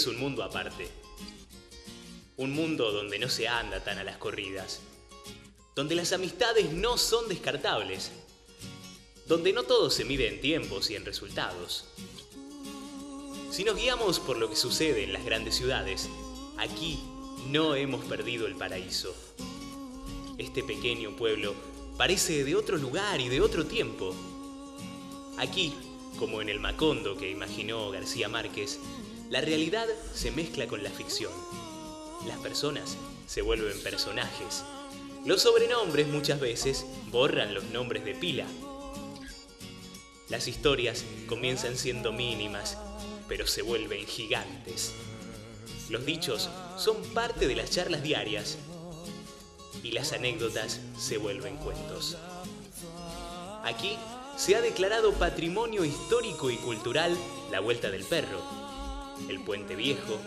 es un mundo aparte. Un mundo donde no se anda tan a las corridas, donde las amistades no son descartables, donde no todo se mide en tiempos y en resultados. Si nos guiamos por lo que sucede en las grandes ciudades, aquí no hemos perdido el paraíso. Este pequeño pueblo parece de otro lugar y de otro tiempo. Aquí, como en el Macondo que imaginó García Márquez, la realidad se mezcla con la ficción. Las personas se vuelven personajes. Los sobrenombres muchas veces borran los nombres de pila. Las historias comienzan siendo mínimas, pero se vuelven gigantes. Los dichos son parte de las charlas diarias y las anécdotas se vuelven cuentos. Aquí se ha declarado Patrimonio Histórico y Cultural la Vuelta del Perro, el Puente Viejo,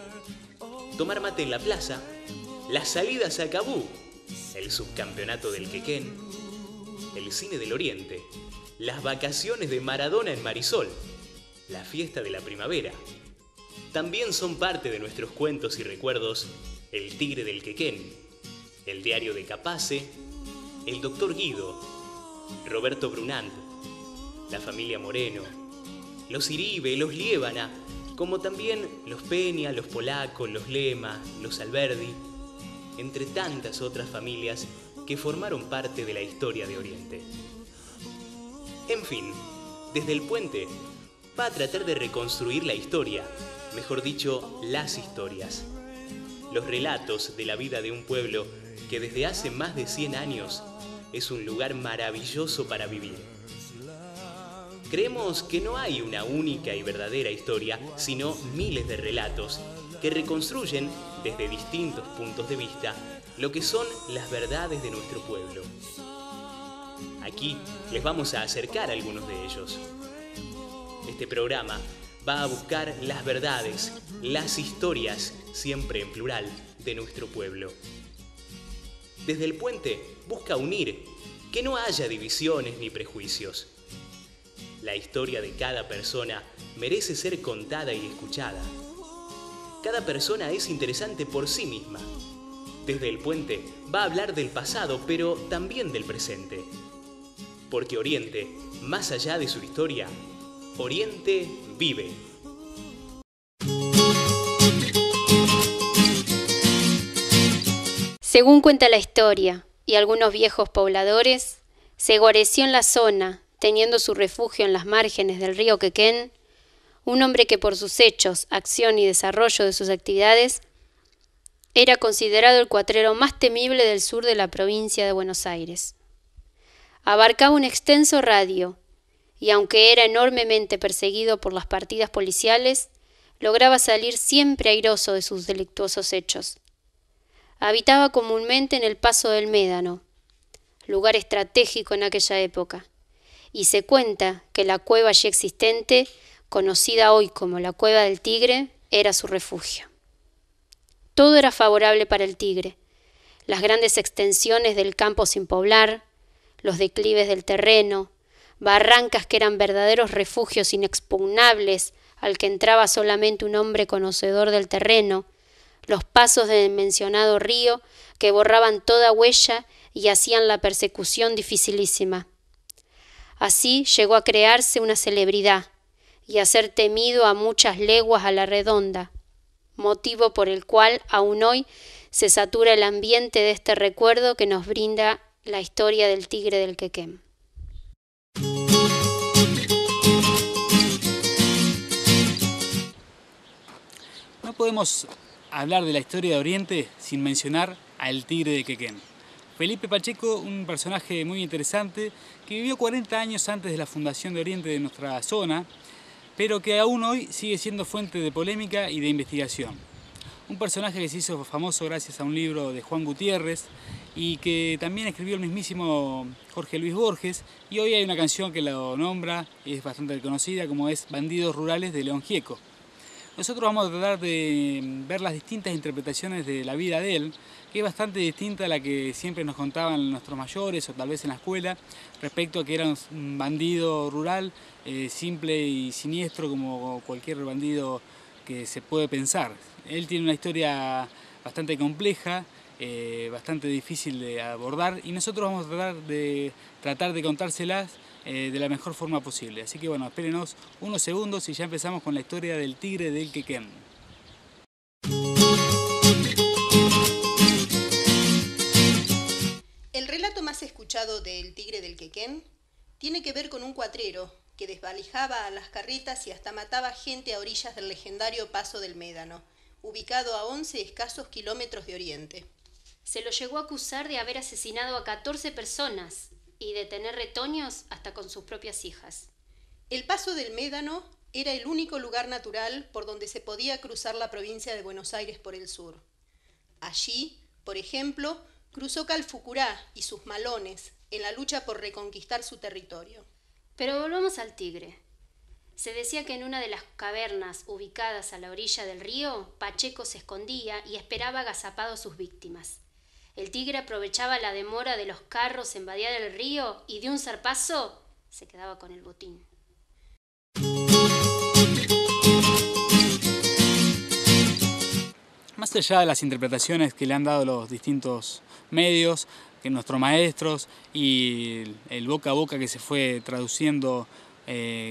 tomar mate en la plaza, las salidas a Cabú, el subcampeonato del Quequén, el cine del Oriente, las vacaciones de Maradona en Marisol, la fiesta de la primavera. También son parte de nuestros cuentos y recuerdos el Tigre del Quequén, el Diario de Capace, el Doctor Guido, Roberto Brunant, la familia Moreno, los Iribe, los Liébana, como también los Peña, los Polaco, los Lema, los Alberdi, entre tantas otras familias que formaron parte de la historia de Oriente. En fin, desde el puente va a tratar de reconstruir la historia, mejor dicho, las historias. Los relatos de la vida de un pueblo que desde hace más de 100 años es un lugar maravilloso para vivir. Creemos que no hay una única y verdadera historia, sino miles de relatos que reconstruyen desde distintos puntos de vista lo que son las verdades de nuestro pueblo. Aquí les vamos a acercar algunos de ellos. Este programa va a buscar las verdades, las historias, siempre en plural, de nuestro pueblo. Desde el puente busca unir, que no haya divisiones ni prejuicios. La historia de cada persona merece ser contada y escuchada. Cada persona es interesante por sí misma. Desde el puente va a hablar del pasado, pero también del presente. Porque Oriente, más allá de su historia, Oriente vive. Según cuenta la historia, y algunos viejos pobladores, se guareció en la zona, teniendo su refugio en las márgenes del río Quequén, un hombre que por sus hechos, acción y desarrollo de sus actividades, era considerado el cuatrero más temible del sur de la provincia de Buenos Aires. Abarcaba un extenso radio, y aunque era enormemente perseguido por las partidas policiales, lograba salir siempre airoso de sus delictuosos hechos. Habitaba comúnmente en el Paso del Médano, lugar estratégico en aquella época, y se cuenta que la cueva allí existente, conocida hoy como la Cueva del Tigre, era su refugio. Todo era favorable para el tigre: las grandes extensiones del campo sin poblar, los declives del terreno, barrancas que eran verdaderos refugios inexpugnables al que entraba solamente un hombre conocedor del terreno, los pasos del mencionado río que borraban toda huella y hacían la persecución dificilísima. Así llegó a crearse una celebridad y a ser temido a muchas leguas a la redonda, motivo por el cual aún hoy se satura el ambiente de este recuerdo que nos brinda la historia del Tigre del Quequén. No podemos hablar de la historia de Oriente sin mencionar al Tigre de Quequén. Felipe Pacheco, un personaje muy interesante que vivió 40 años antes de la fundación de Oriente de nuestra zona, pero que aún hoy sigue siendo fuente de polémica y de investigación. Un personaje que se hizo famoso gracias a un libro de Juan Gutiérrez y que también escribió el mismísimo Jorge Luis Borges, y hoy hay una canción que lo nombra y es bastante reconocida, como es Bandidos Rurales de León Gieco. Nosotros vamos a tratar de ver las distintas interpretaciones de la vida de él, que es bastante distinta a la que siempre nos contaban nuestros mayores o tal vez en la escuela, respecto a que era un bandido rural, simple y siniestro como cualquier bandido que se puede pensar. Él tiene una historia bastante compleja, bastante difícil de abordar, y nosotros vamos a tratar de contárselas de la mejor forma posible. Así que bueno, espérenos unos segundos y ya empezamos con la historia del tigre del Quequén. El relato más escuchado del tigre del Quequén tiene que ver con un cuatrero que desvalijaba a las carretas y hasta mataba gente a orillas del legendario Paso del Médano, ubicado a 11 escasos kilómetros de Oriente. Se lo llegó a acusar de haber asesinado a 14 personas y de tener retoños hasta con sus propias hijas. El Paso del Médano era el único lugar natural por donde se podía cruzar la provincia de Buenos Aires por el sur. Allí, por ejemplo, cruzó Calfucurá y sus malones en la lucha por reconquistar su territorio. Pero volvamos al tigre. Se decía que en una de las cavernas ubicadas a la orilla del río, Pacheco se escondía y esperaba agazapado a sus víctimas. El tigre aprovechaba la demora de los carros en vadear el río y de un zarpazo se quedaba con el botín. Más allá de las interpretaciones que le han dado los distintos medios, que nuestros maestros y el boca a boca que se fue traduciendo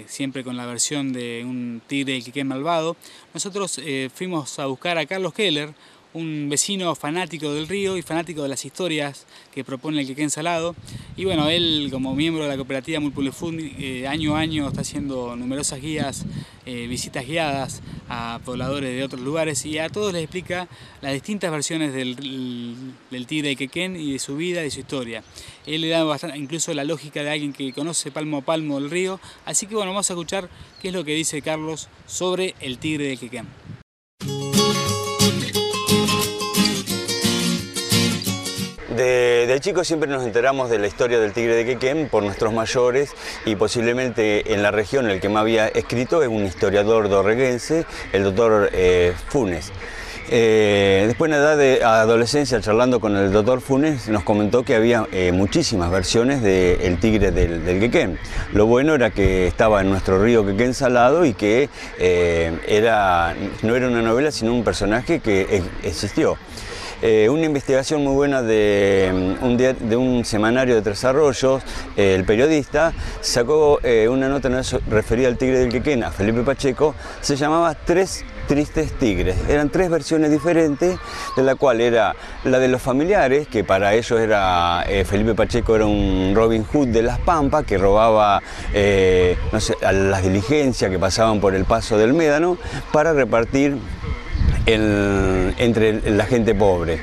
siempre con la versión de un tigre del Quequén malvado, nosotros fuimos a buscar a Carlos Keller, un vecino fanático del río y fanático de las historias que propone el Quequén Salado. Y bueno, él como miembro de la cooperativa Mulpulefund año a año está haciendo numerosas guías, visitas guiadas a pobladores de otros lugares, y a todos les explica las distintas versiones del tigre de Quequén y de su vida y su historia. Él le da incluso la lógica de alguien que conoce palmo a palmo el río. Así que bueno, vamos a escuchar qué es lo que dice Carlos sobre el tigre de Quequén. De chicos siempre nos enteramos de la historia del tigre de Quequén por nuestros mayores, y posiblemente en la región el que me había escrito es un historiador dorreguense, el doctor Funes. Después en la edad de adolescencia, charlando con el doctor Funes, nos comentó que había muchísimas versiones del tigre del Quequén. Lo bueno era que estaba en nuestro río Quequén Salado y que no era una novela, sino un personaje que existió. Una investigación muy buena de un semanario de Tres Arroyos, el periodista sacó una nota referida al tigre del Quequén, a Felipe Pacheco. Se llamaba Tres Tristes Tigres. Eran tres versiones diferentes, de la cual era la de los familiares, que para ellos era Felipe Pacheco era un Robin Hood de las Pampas, que robaba no sé, a las diligencias que pasaban por el Paso del Médano para repartir entre la gente pobre.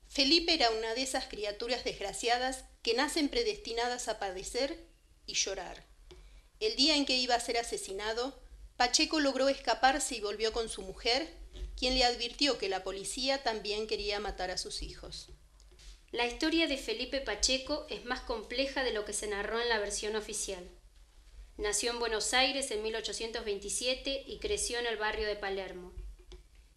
Felipe era una de esas criaturas desgraciadas que nacen predestinadas a padecer y llorar. El día en que iba a ser asesinado, Pacheco logró escaparse y volvió con su mujer, quien le advirtió que la policía también quería matar a sus hijos. La historia de Felipe Pacheco es más compleja de lo que se narró en la versión oficial. Nació en Buenos Aires en 1827 y creció en el barrio de Palermo.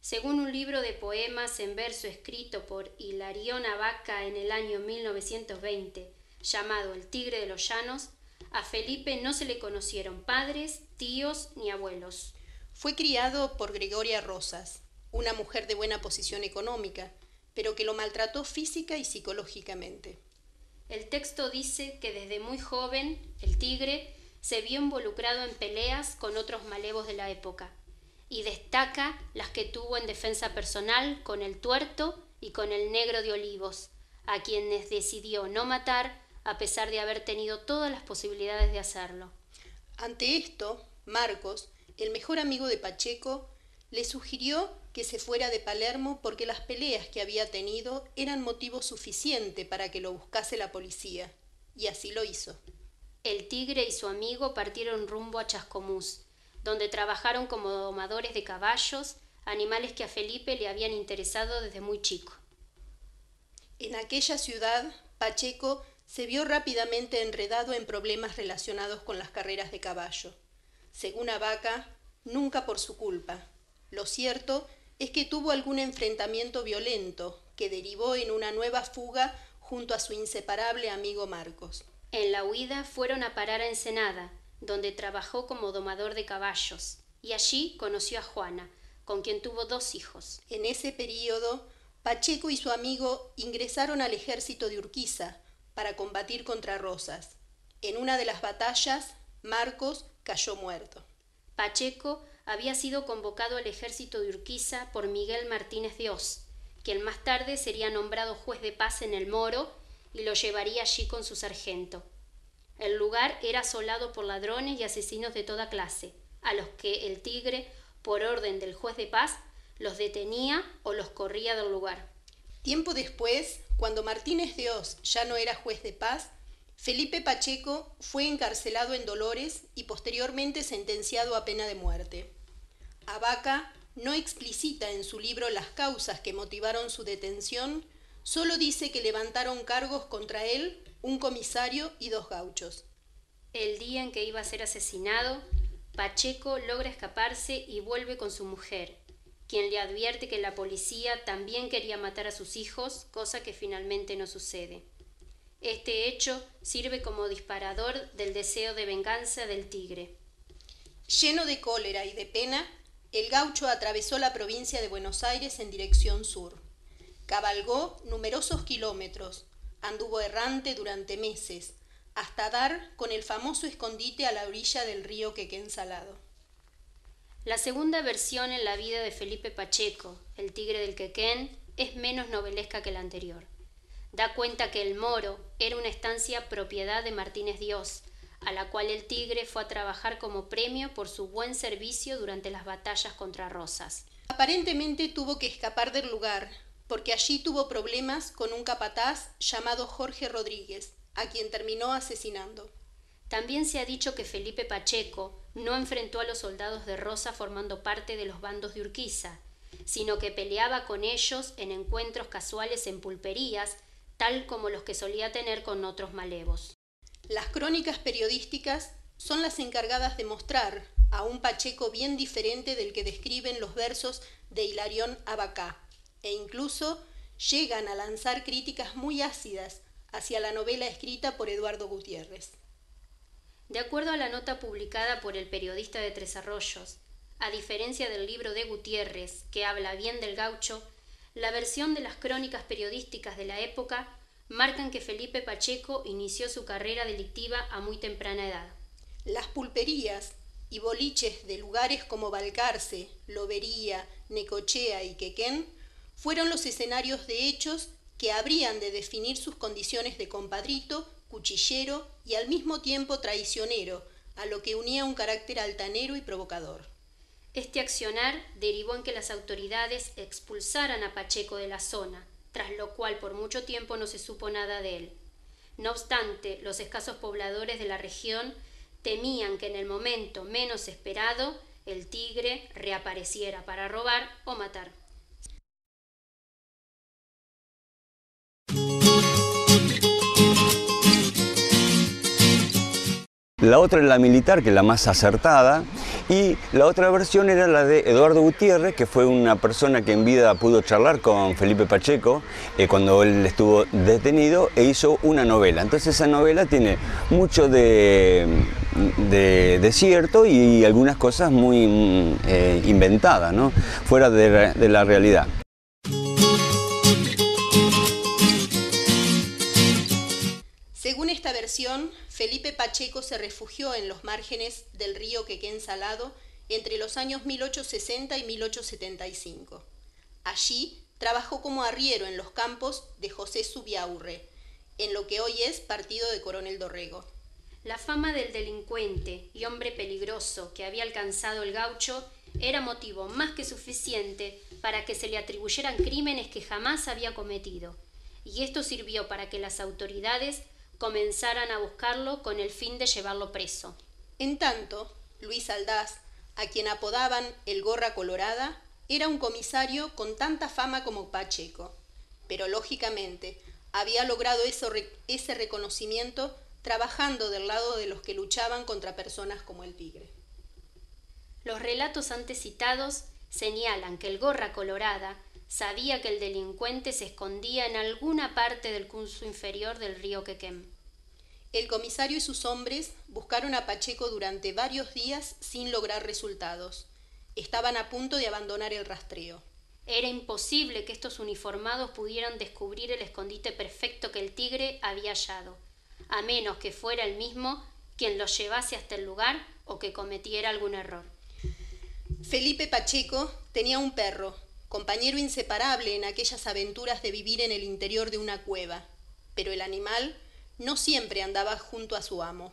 Según un libro de poemas en verso escrito por Hilarión Abaca en el año 1920, llamado El Tigre de los Llanos, a Felipe no se le conocieron padres, tíos ni abuelos. Fue criado por Gregoria Rosas, una mujer de buena posición económica, pero que lo maltrató física y psicológicamente. El texto dice que desde muy joven, el tigre se vio involucrado en peleas con otros malevos de la época, y destaca las que tuvo en defensa personal con el Tuerto y con el Negro de Olivos, a quienes decidió no matar a pesar de haber tenido todas las posibilidades de hacerlo. Ante esto, Marcos, el mejor amigo de Pacheco, le sugirió que se fuera de Palermo porque las peleas que había tenido eran motivo suficiente para que lo buscase la policía, y así lo hizo. El tigre y su amigo partieron rumbo a Chascomús, donde trabajaron como domadores de caballos, animales que a Felipe le habían interesado desde muy chico. En aquella ciudad, Pacheco se vio rápidamente enredado en problemas relacionados con las carreras de caballo. Según Abaca, nunca por su culpa. Lo cierto es que tuvo algún enfrentamiento violento que derivó en una nueva fuga junto a su inseparable amigo Marcos. En la huida fueron a parar a Ensenada, donde trabajó como domador de caballos, y allí conoció a Juana, con quien tuvo 2 hijos. En ese período, Pacheco y su amigo ingresaron al ejército de Urquiza para combatir contra Rosas. En una de las batallas, Marcos cayó muerto. Pacheco había sido convocado al ejército de Urquiza por Miguel Martínez de Oz, quien más tarde sería nombrado juez de paz en el Moro y lo llevaría allí con su sargento. El lugar era asolado por ladrones y asesinos de toda clase, a los que el Tigre, por orden del juez de paz, los detenía o los corría del lugar. Tiempo después, cuando Martínez de Oz ya no era juez de paz, Felipe Pacheco fue encarcelado en Dolores y posteriormente sentenciado a pena de muerte. Abaca no explicita en su libro las causas que motivaron su detención, solo dice que levantaron cargos contra él un comisario y 2 gauchos. El día en que iba a ser asesinado, Pacheco logra escaparse y vuelve con su mujer, quien le advierte que la policía también quería matar a sus hijos, cosa que finalmente no sucede. Este hecho sirve como disparador del deseo de venganza del Tigre. Lleno de cólera y de pena, el gaucho atravesó la provincia de Buenos Aires en dirección sur. Cabalgó numerosos kilómetros, anduvo errante durante meses, hasta dar con el famoso escondite a la orilla del río Quequén Salado. La segunda versión en la vida de Felipe Pacheco, el Tigre del Quequén, es menos novelesca que la anterior. Da cuenta que el Moro era una estancia propiedad de Martínez de Oz, a la cual el Tigre fue a trabajar como premio por su buen servicio durante las batallas contra Rosas. Aparentemente tuvo que escapar del lugar, porque allí tuvo problemas con un capataz llamado Jorge Rodríguez, a quien terminó asesinando. También se ha dicho que Felipe Pacheco no enfrentó a los soldados de Rosa formando parte de los bandos de Urquiza, sino que peleaba con ellos en encuentros casuales en pulperías, tal como los que solía tener con otros malevos. Las crónicas periodísticas son las encargadas de mostrar a un Pacheco bien diferente del que describen los versos de Hilarión Abacá, e incluso llegan a lanzar críticas muy ácidas hacia la novela escrita por Eduardo Gutiérrez. De acuerdo a la nota publicada por el periodista de Tres Arroyos, a diferencia del libro de Gutiérrez, que habla bien del gaucho, la versión de las crónicas periodísticas de la época marcan que Felipe Pacheco inició su carrera delictiva a muy temprana edad. Las pulperías y boliches de lugares como Balcarce, Lobería, Necochea y Quequén fueron los escenarios de hechos que habrían de definir sus condiciones de compadrito, cuchillero y al mismo tiempo traicionero, a lo que unía un carácter altanero y provocador. Este accionar derivó en que las autoridades expulsaran a Pacheco de la zona, tras lo cual por mucho tiempo no se supo nada de él. No obstante, los escasos pobladores de la región temían que en el momento menos esperado el Tigre reapareciera para robar o matar. La otra es la militar, que es la más acertada, y la otra versión era la de Eduardo Gutiérrez, que fue una persona que en vida pudo charlar con Felipe Pacheco cuando él estuvo detenido, e hizo una novela. Entonces esa novela tiene mucho de cierto y algunas cosas muy inventadas, ¿no? Fuera de la realidad. Según esta versión, Felipe Pacheco se refugió en los márgenes del río Quequén Salado entre los años 1860 y 1875. Allí trabajó como arriero en los campos de José Zubiaurre, en lo que hoy es partido de Coronel Dorrego. La fama del delincuente y hombre peligroso que había alcanzado el gaucho era motivo más que suficiente para que se le atribuyeran crímenes que jamás había cometido, y esto sirvió para que las autoridades comenzaran a buscarlo con el fin de llevarlo preso. En tanto, Luis Aldaz, a quien apodaban el Gorra Colorada, era un comisario con tanta fama como Pacheco, pero lógicamente había logrado ese reconocimiento trabajando del lado de los que luchaban contra personas como el Tigre. Los relatos antes citados señalan que el Gorra Colorada sabía que el delincuente se escondía en alguna parte del curso inferior del río Quequén. El comisario y sus hombres buscaron a Pacheco durante varios días sin lograr resultados. Estaban a punto de abandonar el rastreo. Era imposible que estos uniformados pudieran descubrir el escondite perfecto que el tigre había hallado, a menos que fuera el mismo quien los llevase hasta el lugar o que cometiera algún error. Felipe Pacheco tenía un perro, compañero inseparable en aquellas aventuras de vivir en el interior de una cueva, pero el animal no siempre andaba junto a su amo.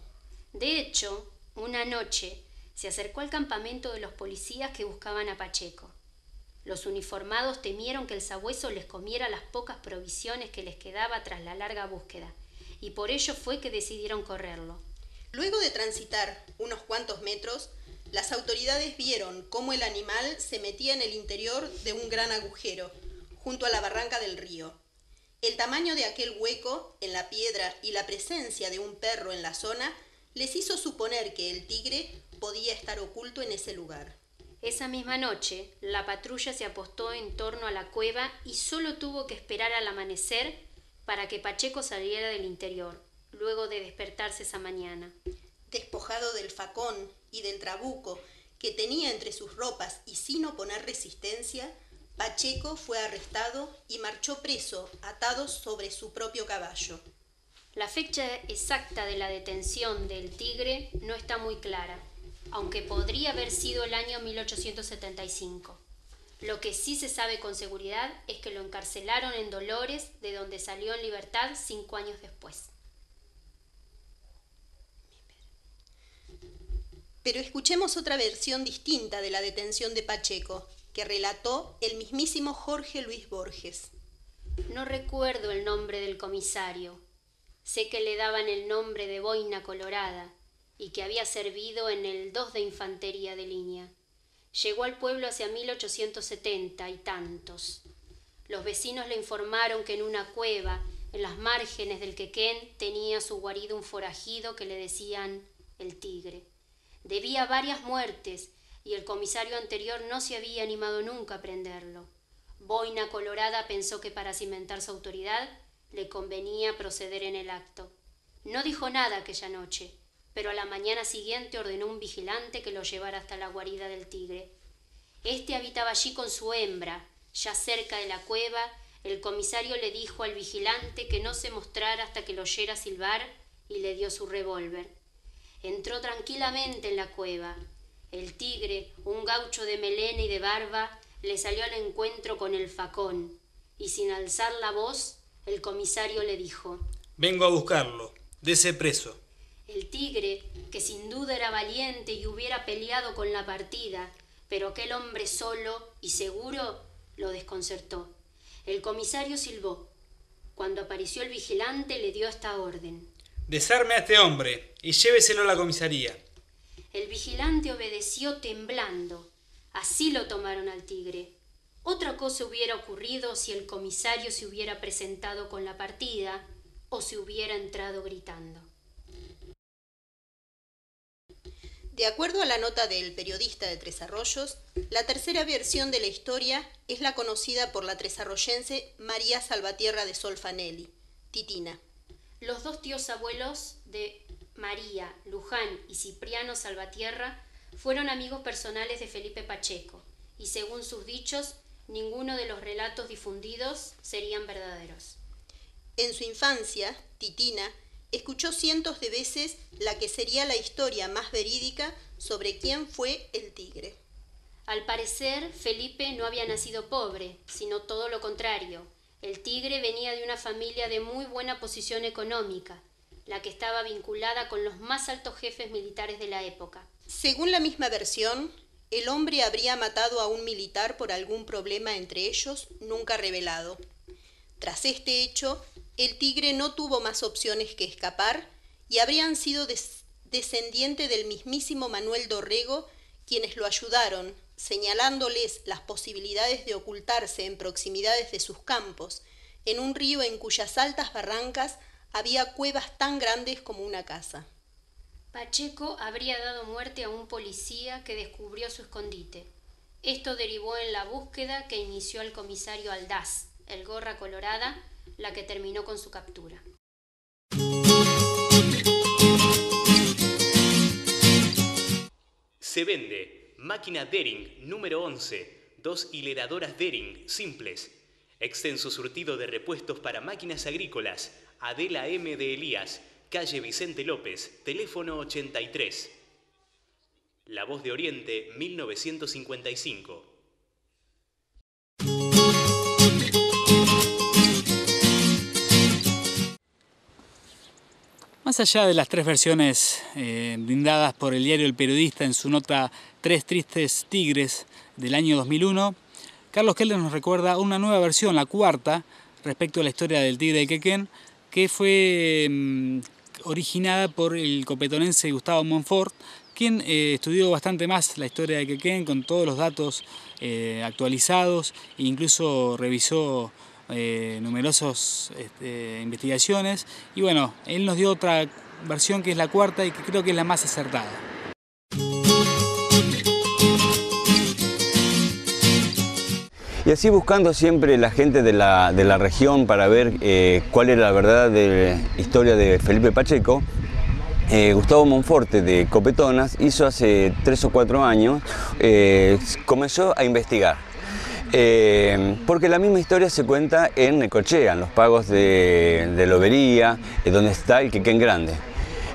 De hecho, una noche se acercó al campamento de los policías que buscaban a Pacheco. Los uniformados temieron que el sabueso les comiera las pocas provisiones que les quedaba tras la larga búsqueda, y por ello fue que decidieron correrlo. Luego de transitar unos cuantos metros, las autoridades vieron cómo el animal se metía en el interior de un gran agujero, junto a la barranca del río. El tamaño de aquel hueco en la piedra y la presencia de un perro en la zona les hizo suponer que el tigre podía estar oculto en ese lugar. Esa misma noche, la patrulla se apostó en torno a la cueva y solo tuvo que esperar al amanecer para que Pacheco saliera del interior, luego de despertarse esa mañana. Despojado del facón y del trabuco que tenía entre sus ropas y sin oponer resistencia, Pacheco fue arrestado y marchó preso, atado sobre su propio caballo. La fecha exacta de la detención del tigre no está muy clara, aunque podría haber sido el año 1875. Lo que sí se sabe con seguridad es que lo encarcelaron en Dolores, de donde salió en libertad 5 años después. Pero escuchemos otra versión distinta de la detención de Pacheco, que relató el mismísimo Jorge Luis Borges. No recuerdo el nombre del comisario. Sé que le daban el nombre de Boina Colorada y que había servido en el 2 de Infantería de Línea. Llegó al pueblo hacia 1870 y tantos. Los vecinos le informaron que en una cueva, en las márgenes del Quequén, tenía su guarido un forajido que le decían el tigre. Debía varias muertes y el comisario anterior no se había animado nunca a prenderlo. Boina Colorada pensó que para cimentar su autoridad le convenía proceder en el acto. No dijo nada aquella noche, pero a la mañana siguiente ordenó un vigilante que lo llevara hasta la guarida del tigre. Este habitaba allí con su hembra. Ya cerca de la cueva, el comisario le dijo al vigilante que no se mostrara hasta que lo oyera silbar y le dio su revólver. Entró tranquilamente en la cueva. El tigre, un gaucho de melena y de barba, le salió al encuentro con el facón, y sin alzar la voz, el comisario le dijo: «Vengo a buscarlo, dese preso». El tigre, que sin duda era valiente y hubiera peleado con la partida, pero aquel hombre solo y seguro lo desconcertó. El comisario silbó. Cuando apareció el vigilante le dio esta orden: «Desarme a este hombre y lléveselo a la comisaría». El vigilante obedeció temblando. Así lo tomaron al tigre. Otra cosa hubiera ocurrido si el comisario se hubiera presentado con la partida o si hubiera entrado gritando. De acuerdo a la nota del periodista de Tres Arroyos, la tercera versión de la historia es la conocida por la tresarroyense María Salvatierra de Solfanelli, Titina. Los 2 tíos abuelos de María, Luján y Cipriano Salvatierra fueron amigos personales de Felipe Pacheco, y según sus dichos, ninguno de los relatos difundidos serían verdaderos. En su infancia, Titina escuchó cientos de veces la que sería la historia más verídica sobre quién fue el tigre. Al parecer, Felipe no había nacido pobre, sino todo lo contrario. El tigre venía de una familia de muy buena posición económica, la que estaba vinculada con los más altos jefes militares de la época. Según la misma versión, el hombre habría matado a un militar por algún problema entre ellos, nunca revelado. Tras este hecho, el tigre no tuvo más opciones que escapar y habrían sido descendiente del mismísimo Manuel Dorrego quienes lo ayudaron, señalándoles las posibilidades de ocultarse en proximidades de sus campos, en un río en cuyas altas barrancas había cuevas tan grandes como una casa. Pacheco habría dado muerte a un policía que descubrió su escondite. Esto derivó en la búsqueda que inició el comisario Aldaz, el Gorra Colorada, la que terminó con su captura. Se vende máquina Dering número 11, 2 hileradoras Dering simples. Extenso surtido de repuestos para máquinas agrícolas. Adela M. de Elías, calle Vicente López, teléfono 83. La Voz de Oriente, 1955. Más allá de las tres versiones brindadas por el diario El Periodista en su nota Tres Tristes Tigres del año 2001, Carlos Keller nos recuerda una nueva versión, la cuarta, respecto a la historia del tigre de Quequén, que fue originada por el copetonense Gustavo Monfort, quien estudió bastante más la historia de Quequén con todos los datos actualizados e incluso revisó numerosas investigaciones, y bueno, él nos dio otra versión que es la cuarta y que creo que es la más acertada. Y así buscando siempre la gente de la región para ver cuál era la verdadera historia de Felipe Pacheco, Gustavo Monforte de Copetonas hizo hace 3 o 4 años, comenzó a investigar. Porque la misma historia se cuenta en Necochea, en los pagos de Lobería, donde está el Quequén Grande.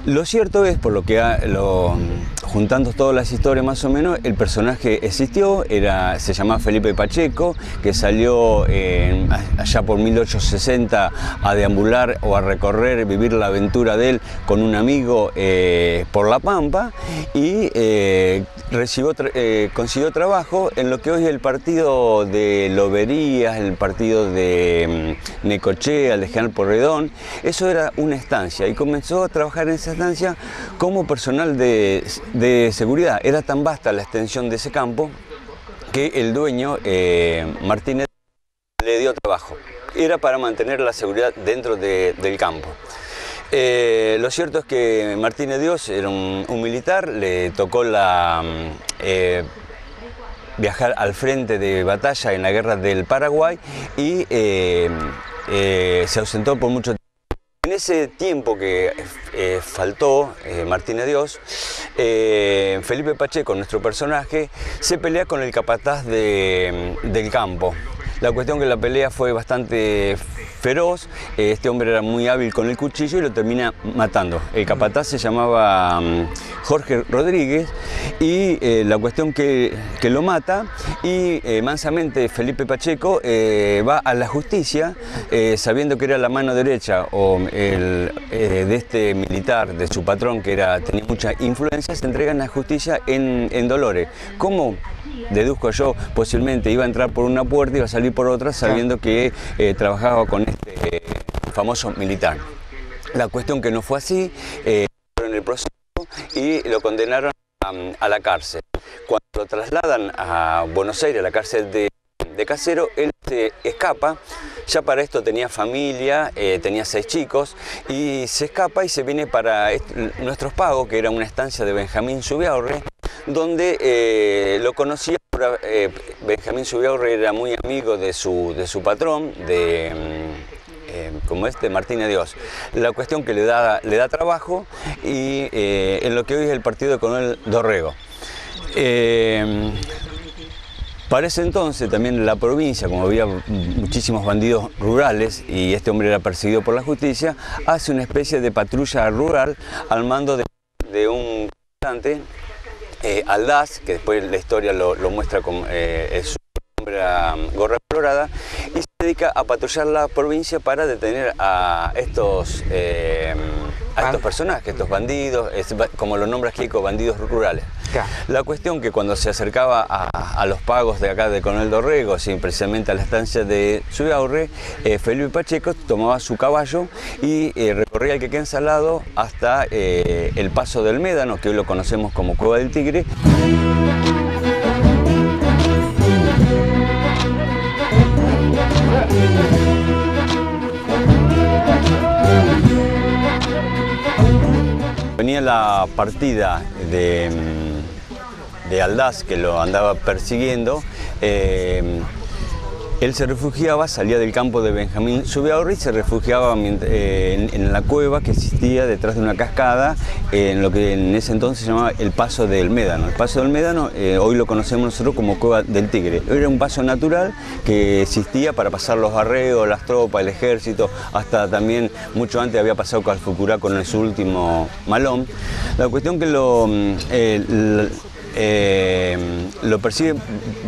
Lo cierto es, por lo que juntando todas las historias más o menos, el personaje existió, se llamaba Felipe Pacheco, que salió allá por 1860 a deambular o a recorrer, vivir la aventura de él con un amigo por La Pampa, y consiguió trabajo en lo que hoy es el partido de Loberías, el partido de Necochea, el de General Porredón. Eso era una estancia y comenzó a trabajar en esa estancia como personal de seguridad. Era tan vasta la extensión de ese campo que el dueño, Martínez, le dio trabajo. Era para mantener la seguridad dentro del campo. Lo cierto es que Martínez Dios era un militar, le tocó viajar al frente de batalla en la guerra del Paraguay y se ausentó por mucho tiempo. En ese tiempo que faltó Martínez Dios, Felipe Pacheco, nuestro personaje, se pelea con el capataz del campo. La cuestión que la pelea fue bastante feroz, este hombre era muy hábil con el cuchillo y lo termina matando. El capataz se llamaba Jorge Rodríguez y la cuestión que lo mata, y mansamente Felipe Pacheco va a la justicia sabiendo que era la mano derecha de este militar, de su patrón, que tenía mucha influencia. Se entrega en la justicia en Dolores. ¿Cómo? Deduzco yo, posiblemente iba a entrar por una puerta y iba a salir por otra, sabiendo que trabajaba con este famoso militar. La cuestión que no fue así, en el proceso, y lo condenaron a la cárcel. Cuando lo trasladan a Buenos Aires, a la cárcel de Casero, él se escapa. Ya para esto tenía familia, tenía 6 chicos, y se escapa y se viene para Nuestros Pagos, que era una estancia de Benjamín Zubiaurre, donde lo conocía. Benjamín Zubiaurre era muy amigo de su patrón, como de Martínez Dios. La cuestión que le da trabajo, y en lo que hoy es el partido de Coronel Dorrego. Para ese entonces también en la provincia, como había muchísimos bandidos rurales y este hombre era perseguido por la justicia, hace una especie de patrulla rural al mando de un comandante, Aldaz, que después la historia lo muestra como su nombre era Gorra Explorada, y se dedica a patrullar la provincia para detener a estos personajes, estos bandidos, como lo nombra Kiko, bandidos rurales. Claro. La cuestión que cuando se acercaba a los pagos de acá de Coronel Dorrego, precisamente a la estancia de Zubiaurre, Felipe Pacheco tomaba su caballo y recorría el Quequén Salado hasta el Paso del Médano, que hoy lo conocemos como Cueva del Tigre. Venía la partida de Aldaz, que lo andaba persiguiendo, Él se refugiaba, salía del campo de Benjamín Zubiaurri y se refugiaba en la cueva que existía detrás de una cascada, en lo que en ese entonces se llamaba el Paso del Médano. El Paso del Médano hoy lo conocemos nosotros como Cueva del Tigre. Era un paso natural que existía para pasar los arreos, las tropas, el ejército, hasta también mucho antes había pasado Calfucurá con su último malón. La cuestión que lo persigue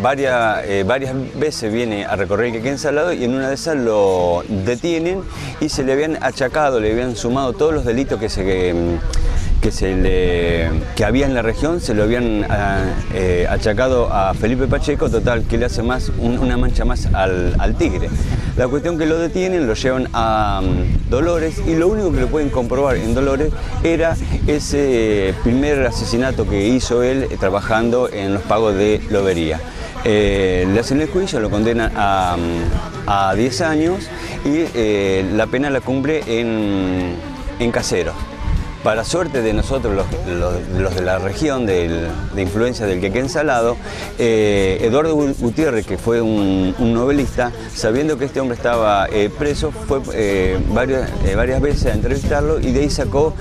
varias veces, viene a recorrer el Quequén Salado y en una de esas lo detienen y se le habían achacado, le habían sumado todos los delitos que había en la región, se lo habían achacado a Felipe Pacheco, total, que le hace una mancha más al Tigre. La cuestión que lo detienen, lo llevan a Dolores y lo único que lo pueden comprobar en Dolores era ese primer asesinato que hizo él trabajando en los pagos de lobería. Le hacen el juicio, lo condenan a 10 años y la pena la cumple en Caseros. Para suerte de nosotros, los de la región de influencia del Quequén Salado, Eduardo Gutiérrez, que fue un novelista, sabiendo que este hombre estaba preso, fue varias veces a entrevistarlo y de ahí sacó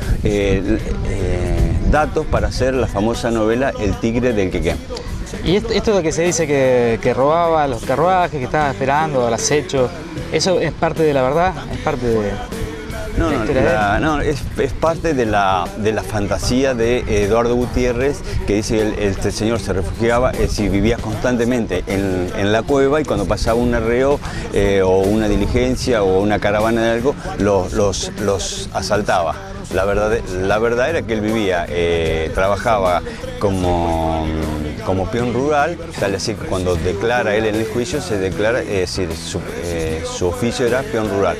datos para hacer la famosa novela El Tigre del Quequén. Y esto de que se dice que robaba los carruajes, que estaba esperando al acecho, ¿eso es parte de la verdad? ¿Es parte de...? No, es parte de la fantasía de Eduardo Gutiérrez, que dice que este señor se refugiaba, vivía constantemente en la cueva y cuando pasaba un arreo o una diligencia o una caravana de algo, los asaltaba. La verdad era que él vivía, trabajaba como peón rural, tal así que cuando declara él en el juicio se declara, es decir, su oficio era peón rural.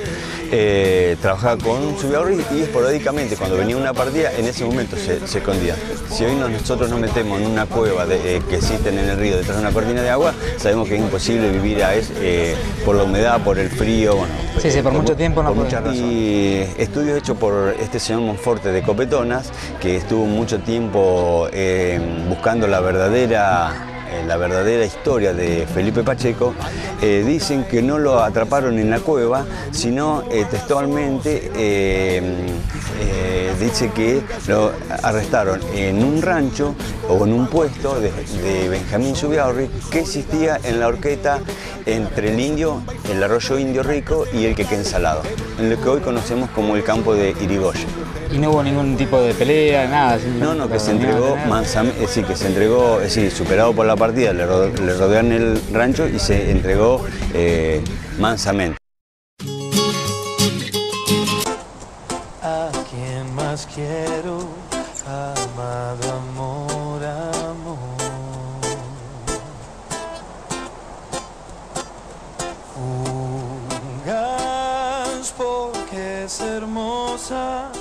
Trabajaba con Zubiaurri y esporádicamente cuando venía una partida, en ese momento se escondía. Si hoy nosotros nos metemos en una cueva que existen en el río detrás de una cortina de agua, sabemos que es imposible vivir por la humedad, por el frío. Bueno, sí, por mucho tiempo no puede. Y estudios hechos por este señor Monforte de Copetonas, que estuvo mucho tiempo buscando la verdadera historia de Felipe Pacheco, dicen que no lo atraparon en la cueva, sino textualmente dice que lo arrestaron en un rancho o en un puesto de Benjamín Zubiaurri que existía en la horqueta entre el arroyo Indio Rico y el Quequén Salado, en lo que hoy conocemos como el campo de Irigoyen. ¿Y no hubo ningún tipo de pelea, nada? No, que se entregó mansamente, superado por la partida, le rodearon el rancho y se entregó mansamente. ¿A quién más quiero? Amado amor, amor. Fugaz porque es hermosa.